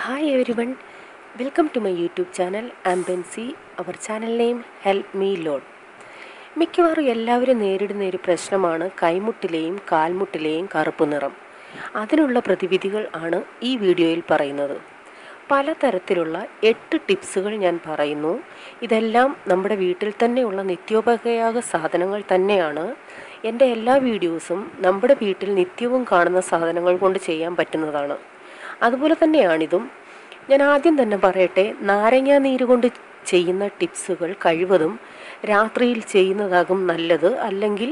Hi everyone, welcome to my YouTube channel. I'm Bensi. Our channel name Help Me Lord. മിക്കവാറും എല്ലാവരും നേരിടുന്ന ഒരു പ്രശ്നമാണ് കൈമുട്ടിലെയും കാൽമുട്ടിലെയും കറുപ്പ് നിറം. അതിനുള്ള പ്രതിവിധികൾ ആണ് ഈ വീഡിയോയിൽ പറയുന്നത്. പലതരത്തിലുള്ള 8 ടിപ്സുകൾ ഞാൻ പറയുന്നു. ഇതെല്ലാം നമ്മുടെ വീട്ടിൽ തന്നെയുള്ള നിത്യോപയോഗ സാധനങ്ങൾ തന്നെയാണ്. എൻ്റെ എല്ലാ വീഡിയോസും നമ്മുടെ വീട്ടിൽ നിത്യവും കാണുന്ന സാധനങ്ങൾ കൊണ്ട് ചെയ്യാൻ പറ്റുന്നതാണ്. അതുപോലെ തന്നെയാണിതും. ഞാൻ ആദ്യം തന്നെ പറയട്ടെ, നാരങ്ങാ നീര് കൊണ്ട് ചെയ്യുന്ന ടിപ്സുകൾ കഴിവതും രാത്രിയിൽ ചെയ്യുന്നതാകും നല്ലത്. അല്ലെങ്കിൽ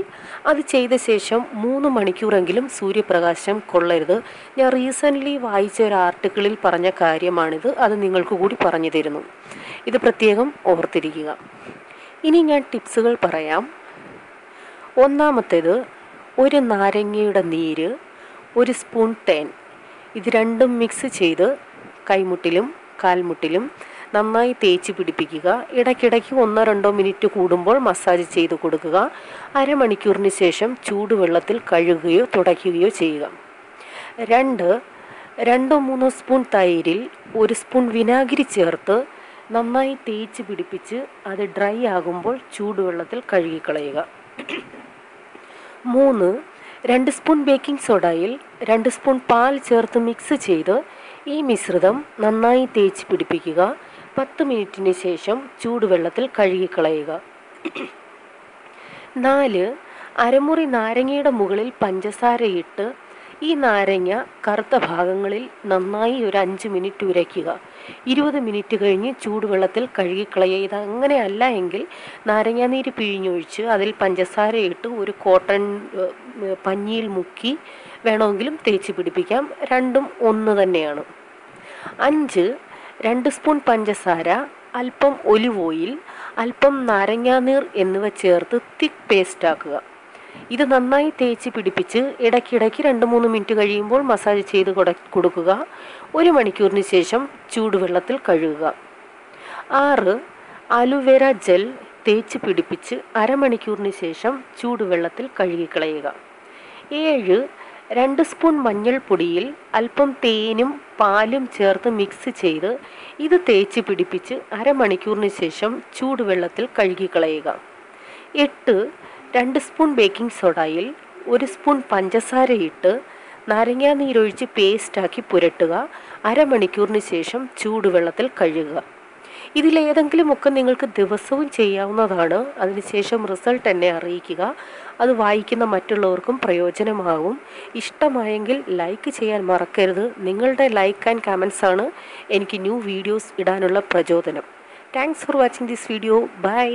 അത് ചെയ്ത ശേഷം 3 മണിക്കൂറെങ്കിലും സൂര്യപ്രകാശം കൊള്ളരുത്. ഞാൻ റീസെൻ്റ്ലി വായിച്ച ഒരു ആർട്ടിക്കിളിൽ പറഞ്ഞ കാര്യമാണിത്. അത് നിങ്ങൾക്ക് കൂടി പറഞ്ഞു തരുന്നു. ഇത് പ്രത്യേകം ഓർത്തിരിക്കുക. ഇനി ഞാൻ ടിപ്സുകൾ പറയാം. ഒന്നാമത്തേത്, ഒരു നാരങ്ങയുടെ നീര്, 1 സ്പൂൺ തേൻ. ഇത് രണ്ടും മിക്സ് ചെയ്ത് കൈമുട്ടിലും കാൽമുട്ടിലും നന്നായി തേച്ച് പിടിപ്പിക്കുക. ഇടയ്ക്കിടയ്ക്ക് 1-2 മിനിറ്റ് കൂടുമ്പോൾ മസാജ് ചെയ്ത് കൊടുക്കുക. അരമണിക്കൂറിന് ശേഷം ചൂടുവെള്ളത്തിൽ കഴുകുകയോ തുടയ്ക്കുകയോ ചെയ്യുക. 2-3 സ്പൂൺ തൈരിൽ 1 സ്പൂൺ വിനാഗിരി ചേർത്ത് നന്നായി തേച്ച് പിടിപ്പിച്ച് അത് ഡ്രൈ ആകുമ്പോൾ ചൂടുവെള്ളത്തിൽ കഴുകിക്കളയുക. 2 സ്പൂൺ ബേക്കിംഗ് സോഡയിൽ 2 സ്പൂൺ പാൽ ചേർത്ത് മിക്സ് ചെയ്ത് ഈ മിശ്രിതം നന്നായി തേച്ച് പിടിപ്പിക്കുക. 10 മിനിറ്റിന് ശേഷം ചൂടുവെള്ളത്തിൽ കഴുകിക്കളയുക. 4 അരമുറി നാരങ്ങയുടെ മുകളിൽ പഞ്ചസാരയിട്ട് ഈ നാരങ്ങ കറുത്ത ഭാഗങ്ങളിൽ നന്നായി ഒരു 5 മിനിറ്റ് ഉരയ്ക്കുക. 20 മിനിറ്റ് കഴിഞ്ഞ് ചൂടുവെള്ളത്തിൽ കഴുകിക്കളയുക. ഇതങ്ങനെ അല്ല എങ്കിൽ നാരങ്ങാനീര് പിഴിഞ്ഞൊഴിച്ച് അതിൽ പഞ്ചസാരയിട്ട് ഒരു കോട്ടൺ പഞ്ഞിയിൽ മുക്കി വേണമെങ്കിലും തേച്ച് പിടിപ്പിക്കാം. രണ്ടും ഒന്ന് തന്നെയാണ്. 5 2 സ്പൂൺ പഞ്ചസാര, അല്പം ഒലിവ് ഓയിൽ, അല്പം നാരങ്ങാനീർ എന്നിവ ചേർത്ത് തിക്ക് പേസ്റ്റ് ആക്കുക. ഇത് നന്നായി തേച്ച് പിടിപ്പിച്ച് ഇടയ്ക്കിടയ്ക്ക് 2-3 മിനിറ്റ് കഴിയുമ്പോൾ മസാജ് ചെയ്ത് കൊടുക്കുക. 1 മണിക്കൂറിന് ശേഷം ചൂടുവെള്ളത്തിൽ കഴുകുക. 6 അലോവേര ജെൽ തേച്ച് പിടിപ്പിച്ച് അരമണിക്കൂറിന് ശേഷം ചൂടുവെള്ളത്തിൽ കഴുകിക്കളയുക. 7 2 സ്പൂൺ മഞ്ഞൾപ്പൊടിയിൽ അല്പം തേനും പാലും ചേർത്ത് മിക്സ് ചെയ്ത് ഇത് തേച്ച് പിടിപ്പിച്ച് അരമണിക്കൂറിന് ശേഷം ചൂടുവെള്ളത്തിൽ കഴുകിക്കളയുക. 8 2 സ്പൂൺ ബേക്കിംഗ് സോഡയിൽ 1 സ്പൂൺ പഞ്ചസാരയിട്ട് നാരങ്ങാ നീരൊഴിച്ച് പേസ്റ്റാക്കി പുരട്ടുക. അരമണിക്കൂറിന് ശേഷം ചൂടുവെള്ളത്തിൽ കഴുകുക. ഇതിലേതെങ്കിലുമൊക്കെ നിങ്ങൾക്ക് ദിവസവും ചെയ്യാവുന്നതാണ്. അതിനുശേഷം റിസൾട്ട് എന്നെ അറിയിക്കുക. അത് വായിക്കുന്ന മറ്റുള്ളവർക്കും പ്രയോജനമാകും. ഇഷ്ടമായെങ്കിൽ ലൈക്ക് ചെയ്യാൻ മറക്കരുത്. നിങ്ങളുടെ ലൈക്ക് ആൻഡ് കമൻസ് ആണ് എനിക്ക് ന്യൂ വീഡിയോസ് ഇടാനുള്ള പ്രചോദനം. Thanks for watching this video. By.